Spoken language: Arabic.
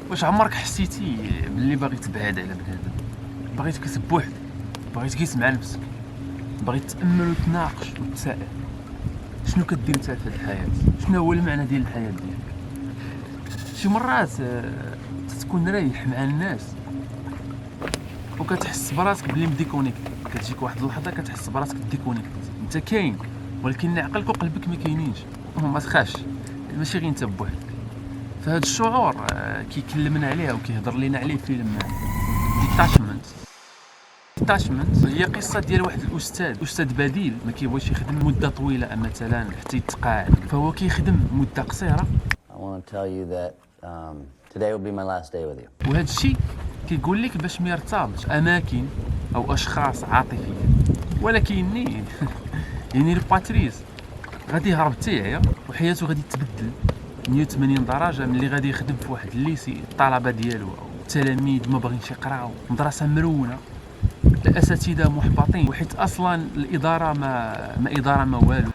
واش عمرك حسيتي باللي باغي تبعد على بنادم، باغي تكتب بوحدك، باغي تجلس مع نفسك، باغي تتامل وتناقش وتسائل شنو كدير انت في هذه الحياه؟ شنو هو المعنى ديال الحياه ديالك؟ شي مرات تكون رايح مع الناس وكتحس براسك بلي مديكونيكت، كتجيك واحد اللحظه كتحس براسك ديكونيكت، انت كاين ولكن عقلك وقلبك ما كاينينش. ما تخافش، ماشي غير انت بوحدك. فهاد الشعور كيكلمنا عليه وكيهضر لينا عليه فيلم ديتاشمنت. هي قصه ديال واحد الاستاذ بديل ما كيبغيش يخدم مده طويله مثلا حتى يتقاعد، فهو كيخدم مده قصيره. I want to tell you that today will be my last day with you. وهذا الشيء كيقول لك باش ما يرتبطش اماكن او اشخاص عاطفيين، ولكن يعني الباتريس غادي يهرب تاعي وحياته غادي تبدل 180 درجه ملي غادي يخدم في واحد الليسي. الطلبه ديالو او التلاميذ ما باغينش يقراو، مدرسه مرونه، الاساتذه محبطين، وحيت اصلا الاداره ما اداره ما والو.